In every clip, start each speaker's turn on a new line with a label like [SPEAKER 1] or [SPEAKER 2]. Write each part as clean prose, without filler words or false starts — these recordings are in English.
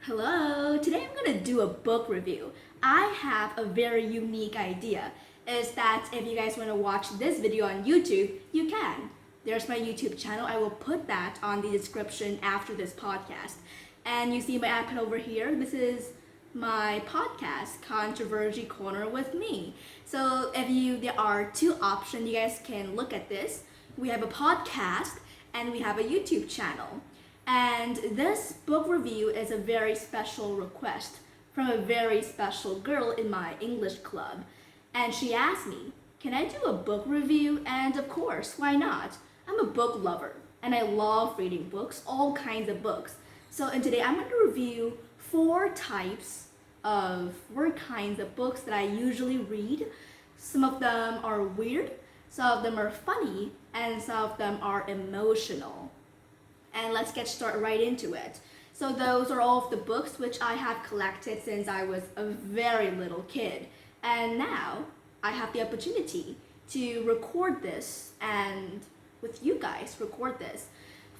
[SPEAKER 1] Hello, today I'm gonna do a book review. I have a very unique idea. Is that if you guys wanna watch this video on YouTube, you can. There's my YouTube channel. I will put that on the description after this podcast. And you see my iPad over here. This is my podcast, Controversy Corner with me. So there are two options. You guys can look at this. We have a podcast and we have a YouTube channel. And this book review is a very special request from a very special girl in my English club. And she asked me, can I do a book review? And of course, why not? I'm a book lover and I love reading books, all kinds of books. And today I'm going to review four kinds of books that I usually read. Some of them are weird, some of them are funny, and some of them are emotional. And let's get started right into it. So those are all of the books which I have collected since I was a very little kid. And now I have the opportunity to record this and with you guys record this.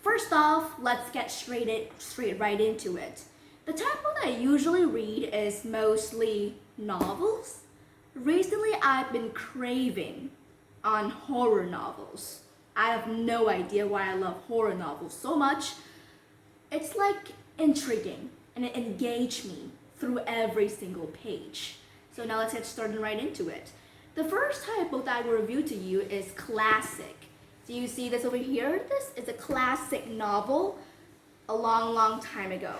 [SPEAKER 1] First off, let's get straight right into it. The type of that I usually read is mostly novels. Recently I've been craving on horror novels. I have no idea why I love horror novels so much. It's like intriguing and it engaged me through every single page. So now let's get started right into it. The first type of book that I will review to you is classic. Do you see this over here? This is a classic novel a long time ago.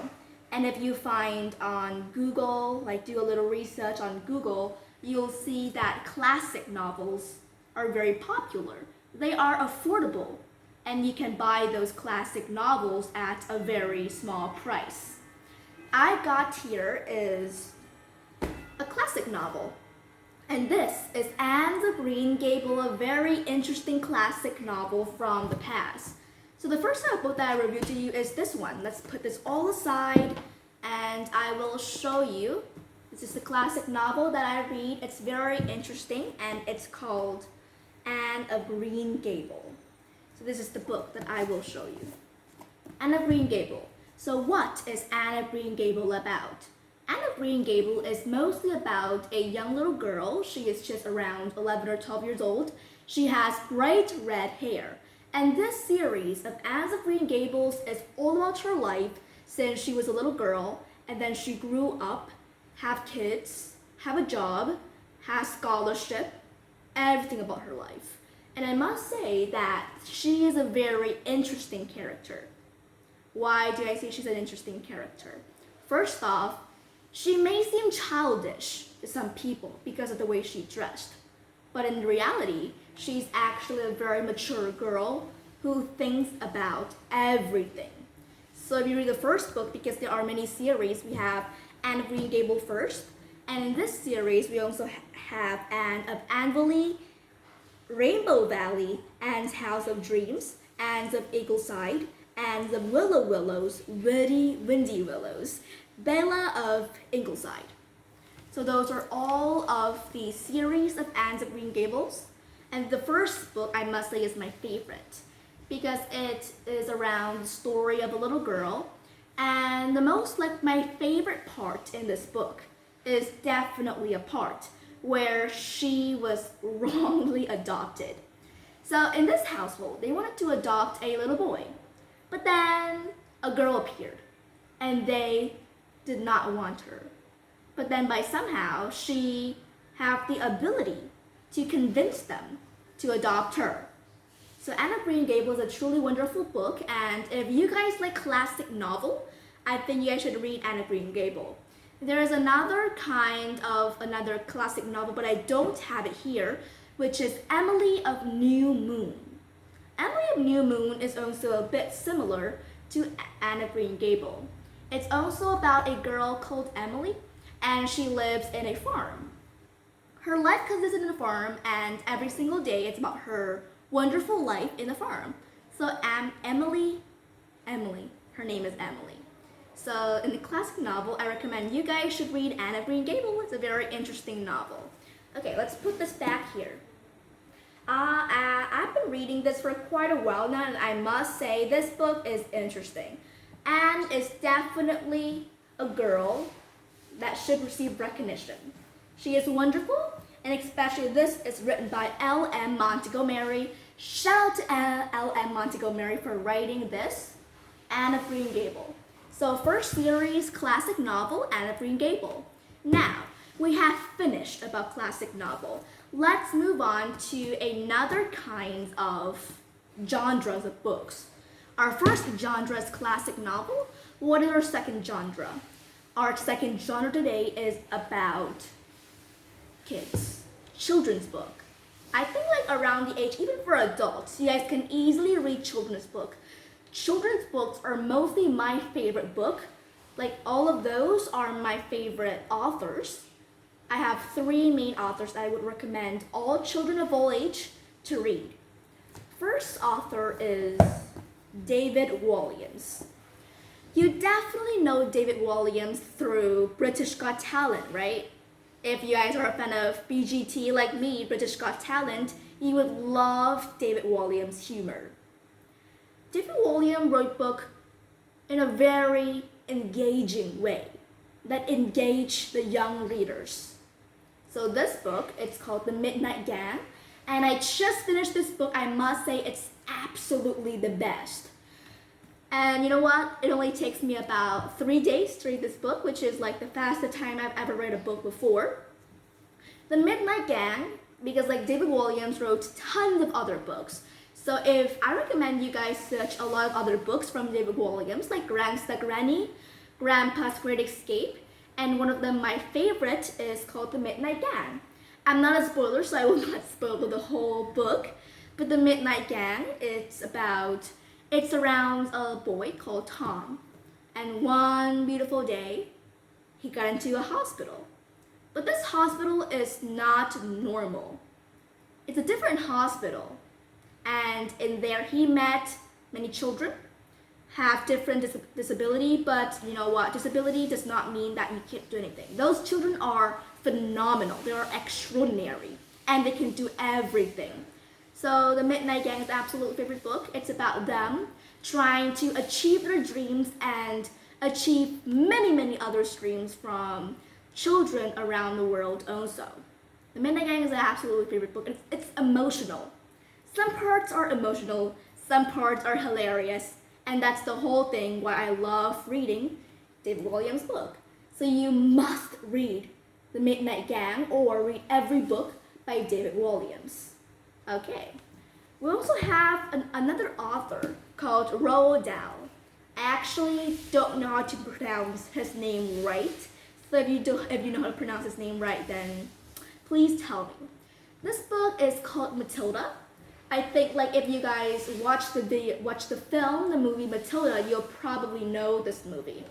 [SPEAKER 1] And if you find on Google, like do a little research on Google, you'll see that classic novels are very popular. They are affordable and you can buy those classic novels at a very small price. I got here is a classic novel. And this is Anne of Green Gables, a very interesting classic novel from the past. So the first type of book that I review to you is this one. Let's put this all aside and I will show you. This is the classic novel that I read. It's very interesting and it's called Anne of Green Gables. So this is the book that I will show you. Anne of Green Gables. So what is Anne of Green Gables about? Anne of Green Gables is mostly about a young little girl. She is just around 11 or 12 years old. She has bright red hair. And this series of Anne of Green Gables is all about her life since she was a little girl and then she grew up, have kids, have a job, has scholarship, everything about her life. And I must say that she is a very interesting character. Why do I say she's an interesting character? First off, she may seem childish to some people because of the way she dressed. But in reality, she's actually a very mature girl who thinks about everything. So if you read the first book, because there are many series, we have Anne of Green Gables first. And in this series, we also have Anne of Anvely, Rainbow Valley, Anne's House of Dreams, Anne's of Ingleside, Anne's of Willow Willows, Windy Willows, Bella of Ingleside. So those are all of the series of Anne of Green Gables. And the first book, I must say, is my favorite because it is around the story of a little girl. And my favorite part in this book is definitely a part where she was wrongly adopted. So in this household, they wanted to adopt a little boy, but then a girl appeared and they did not want her. But then by somehow, she had the ability to convince them to adopt her. So Anne of Green Gables is a truly wonderful book, and if you guys like classic novel, I think you guys should read Anne of Green Gables. There is another classic novel, but I don't have it here, which is Emily of New Moon. Emily of New Moon is also a bit similar to Anne of Green Gables. It's also about a girl called Emily, and she lives in a farm. Her life consists in a farm, and every single day it's about her wonderful life in the farm. So Emily, her name is Emily. So in the classic novel, I recommend you guys should read Anne of Green Gables. It's a very interesting novel. Okay, let's put this back here. I've been reading this for quite a while now, and I must say this book is interesting. Anne is definitely a girl that should receive recognition. She is wonderful, and especially this is written by L.M. Montgomery. Shout out to L.M. Montgomery for writing this, Anne of Green Gables. So first series, classic novel, Anne of Green Gables. Now, we have finished about classic novel. Let's move on to another kind of genres of books. Our first genre is classic novel. What is our second genre? Our second genre today is about kids, children's book. I think like around the age, even for adults, you guys can easily read children's book. Children's books are mostly my favorite book. Like all of those are my favorite authors. I have three main authors that I would recommend all children of all age to read. First author is David Walliams. You definitely know David Walliams through British Got Talent, right? If you guys are a fan of BGT like me, British Got Talent, you would love David Walliams' humor. David Walliams wrote book in a very engaging way that engage the young readers. So this book, it's called The Midnight Gang, and I just finished this book. I must say it's absolutely the best. And you know what? It only takes me about 3 days to read this book, which is like the fastest time I've ever read a book before. The Midnight Gang, because like David Walliams wrote tons of other books. So if I recommend you guys search a lot of other books from David Walliams, like Gangsta Granny, Grandpa's Great Escape, and one of them, my favorite, is called The Midnight Gang. I'm not a spoiler, so I will not spoil the whole book, but The Midnight Gang, it's around a boy called Tom, and one beautiful day, he got into a hospital. But this hospital is not normal. It's a different hospital, and in there he met many children, have different disability, but you know what? Disability does not mean that you can't do anything. Those children are phenomenal. They are extraordinary, and they can do everything. So The Midnight Gang is an absolute favorite book. It's about them trying to achieve their dreams and achieve many, many other dreams from children around the world also. The Midnight Gang is an absolute favorite book. It's emotional. Some parts are emotional, some parts are hilarious, and that's the whole thing why I love reading David Walliams' book. So you must read The Midnight Gang or read every book by David Walliams. Okay. We also have another author called Roald Dahl. I actually don't know how to pronounce his name right. So if you know how to pronounce his name right, then please tell me. This book is called Matilda. I think like if you guys watch the film, the movie Matilda, you'll probably know this movie.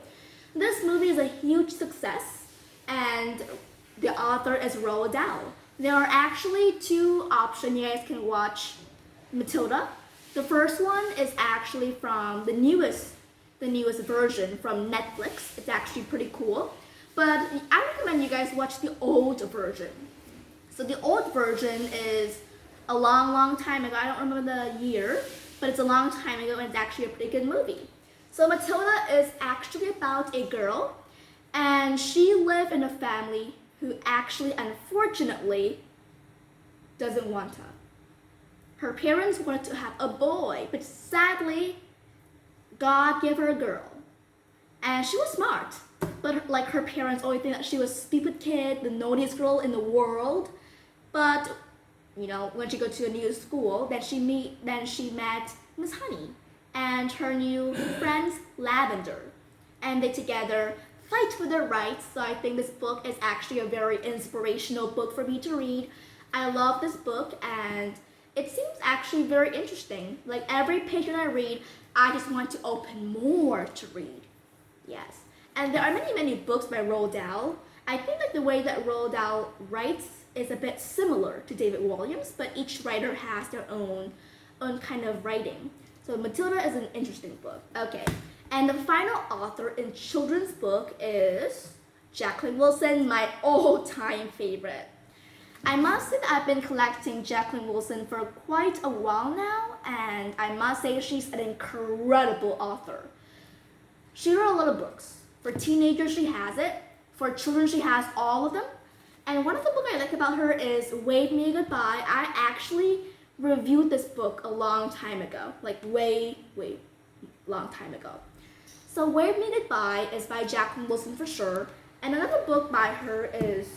[SPEAKER 1] This movie is a huge success, and the author is Roald Dahl. There are actually two options you guys can watch Matilda. The first one is actually from the newest version from Netflix. It's actually pretty cool. But I recommend you guys watch the old version. So the old version is a long, long time ago. I don't remember the year, but it's a long time ago, and it's actually a pretty good movie. So Matilda is actually about a girl, and she lived in a family who actually, unfortunately, doesn't want her. Her parents wanted to have a boy, but sadly, God gave her a girl. And she was smart, but like her parents always think that she was a stupid kid, the naughtiest girl in the world. But you know, when she go to a new school, then she met Miss Honey and her new friends Lavender, and they together fight for their rights. So I think this book is actually a very inspirational book for me to read. I love this book, and it seems actually very interesting. Like every page that I read, I just want to open more to read. Yes, and there are many, many books by Roald Dahl. I think like the way that Roald Dahl writes is a bit similar to David Walliams, but each writer has their own kind of writing. So Matilda is an interesting book. Okay, and the final author in children's book is Jacqueline Wilson, my all-time favorite. I must say that I've been collecting Jacqueline Wilson for quite a while now, and I must say she's an incredible author. She wrote a lot of books. For teenagers, she has it. For children, she has all of them. And one of the books I like about her is Wave Me Goodbye. I actually reviewed this book a long time ago, like way long time ago. So Wave Me Goodbye is by Jacqueline Wilson for sure. And another book by her is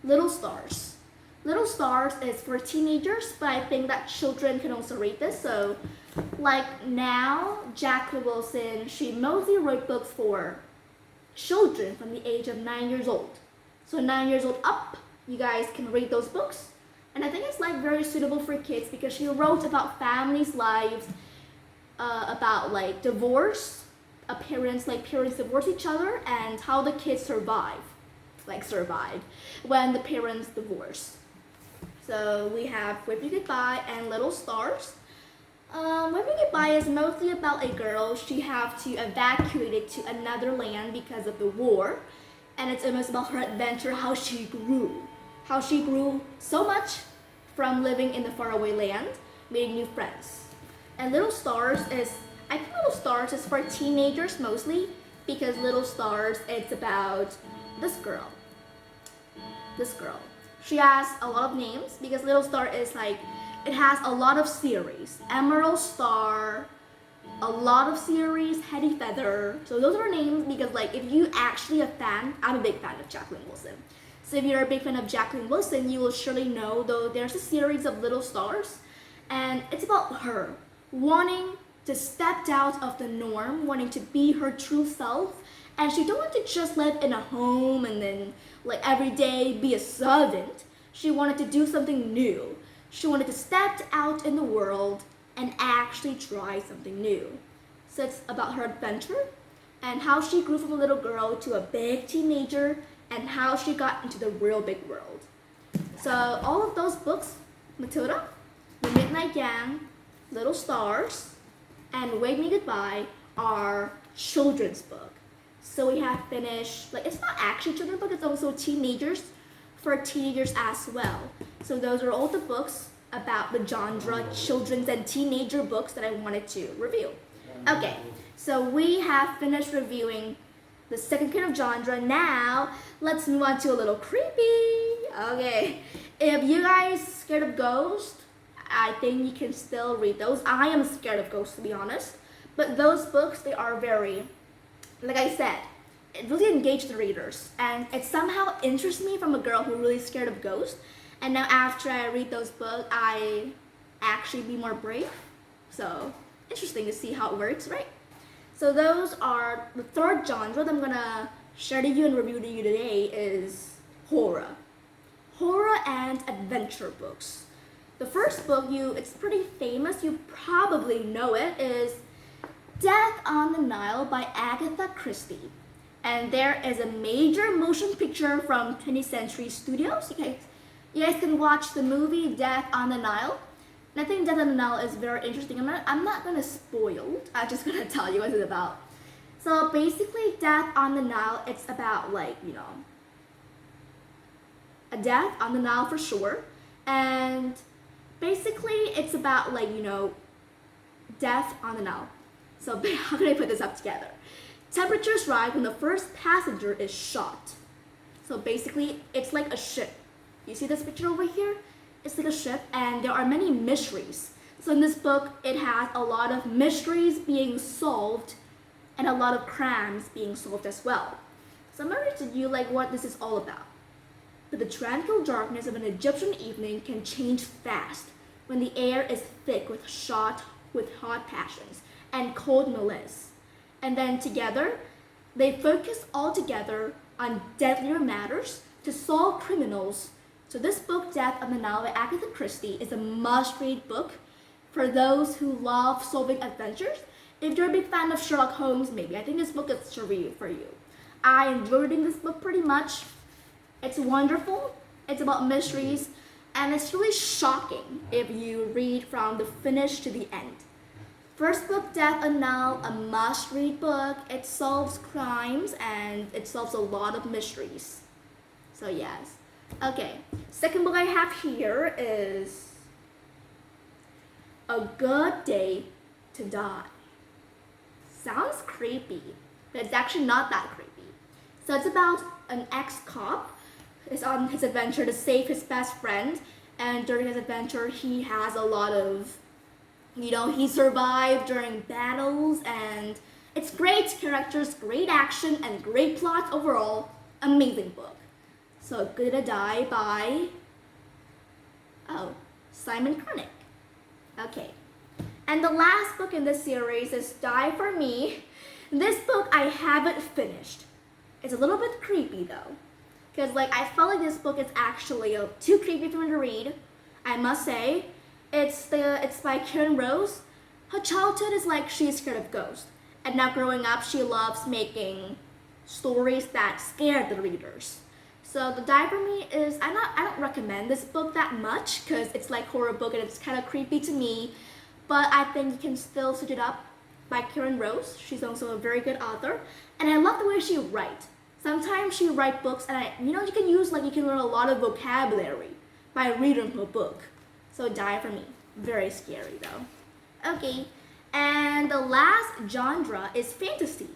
[SPEAKER 1] Little Stars. Little Stars is for teenagers, but I think that children can also read this. So like now, Jacqueline Wilson, she mostly wrote books for children from the age of 9 years old. So 9 years old up, you guys can read those books. And I think it's like very suitable for kids because she wrote about families' lives, about like divorce, parents divorce each other, and how the kids survive when the parents divorce. So we have Wave Me Goodbye and Little Stars. Wave Me Goodbye is mostly about a girl. She have to evacuate it to another land because of the war. And it's almost about her adventure, how she grew so much from living in the faraway land, meeting new friends. And I think Little Stars is for teenagers mostly, because Little Stars, it's about this girl. She has a lot of names because Little Star is like, it has a lot of series. Emerald Star, a lot of series, Hetty Feather. So those are names because like if you actually a fan, I'm a big fan of Jacqueline Wilson. So if you're a big fan of Jacqueline Wilson, you will surely know though there's a series of Little Stars, and it's about her wanting to step out of the norm, wanting to be her true self, and she don't want to just live in a home and then like every day be a servant. She wanted to do something new. She wanted to step out in the world and actually try something new. So it's about her adventure and how she grew from a little girl to a big teenager and how she got into the real big world. So all of those books, Matilda, The Midnight Gang, Little Stars, and Wave Me Goodbye are children's book. So we have finished, like it's not actually children's book, it's also for teenagers as well. So those are all the books about the genre children's and teenager books that I wanted to review. Okay, so we have finished reviewing the second kind of genre. Now let's move on to a little creepy. Okay, if you guys scared of ghosts, I think you can still read those. I am scared of ghosts, to be honest, but those books, they are very, like I said, it really engaged the readers, and it somehow interests me from a girl who really scared of ghosts. And now after I read those books, I actually be more brave. So interesting to see how it works, right? So those are the third genre that I'm gonna share to you and review to you today is horror. Horror and adventure books. The first book, it's pretty famous, you probably know it, is Death on the Nile by Agatha Christie. And there is a major motion picture from 20th Century Studios. You guys can watch the movie Death on the Nile. And I think Death on the Nile is very interesting. I'm not gonna spoil, I'm just gonna tell you what it's about. So basically Death on the Nile, it's about like, a death on the Nile for sure. And basically it's about like, death on the Nile. So how can I put this up together? Temperatures rise when the first passenger is shot. So basically it's like a ship. You see this picture over here? It's like a ship, and there are many mysteries. So in this book, it has a lot of mysteries being solved and a lot of crimes being solved as well. So I'm going to read to you like what this is all about. But the tranquil darkness of an Egyptian evening can change fast when the air is thick with hot passions and cold malice. And then together, they focus all together on deadlier matters to solve criminals. So this book, Death on the Nile by Agatha Christie, is a must-read book for those who love solving adventures. If you're a big fan of Sherlock Holmes, maybe, I think this book is for you. I enjoyed reading this book pretty much. It's wonderful, it's about mysteries, and it's really shocking if you read from the finish to the end. First book, Death on the Nile, a must-read book. It solves crimes and it solves a lot of mysteries. So yes. Okay, second book I have here is A Good Day to Die. Sounds creepy. but it's actually not that creepy. So it's about an ex-cop is on his adventure to save his best friend, and during his adventure he has a lot of, he survived during battles, and it's great characters, great action, and great plot overall. Amazing book. So Gonna Die by Simon Krennic. Okay. And the last book in this series is Die For Me. This book I haven't finished. It's a little bit creepy though, because I felt like this book is actually too creepy for me to read. I must say, it's by Karen Rose. Her childhood is she's scared of ghosts, and now growing up she loves making stories that scare the readers. So the Die For Me is I don't recommend this book that much because it's horror book and it's kind of creepy to me, but I think you can still switch it up. By Karen Rose. She's also a very good author, and I love the way she writes. Sometimes she writes books, and you can learn a lot of vocabulary by reading her book. So Die For Me, very scary though. Okay, and the last genre is fantasy.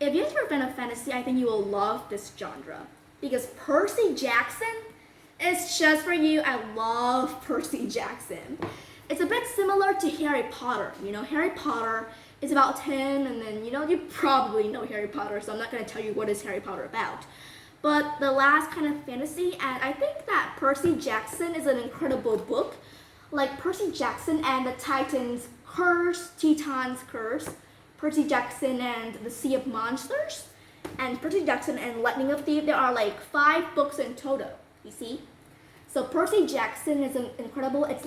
[SPEAKER 1] If you're a fan of fantasy, I think you will love this genre because Percy Jackson is just for you. I love Percy Jackson. It's a bit similar to Harry Potter. Harry Potter is about 10, and then, you probably know Harry Potter, so I'm not going to tell you what is Harry Potter about. But the last kind of fantasy, and I think that Percy Jackson is an incredible book. Percy Jackson and the Titans Curse, Teton's Curse, Percy Jackson and the Sea of Monsters, and Percy Jackson and Lightning of Thief. There are 5 books in total, you see? So Percy Jackson is incredible. It's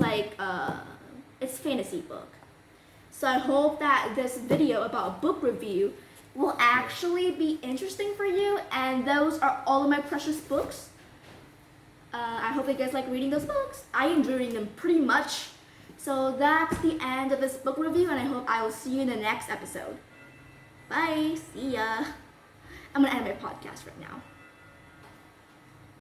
[SPEAKER 1] it's fantasy book. So I hope that this video about book review will actually be interesting for you. And those are all of my precious books. I hope you guys like reading those books. I enjoy reading them pretty much. So that's the end of this book review, and I hope I will see you in the next episode. Bye. See ya. I'm gonna end my podcast right now.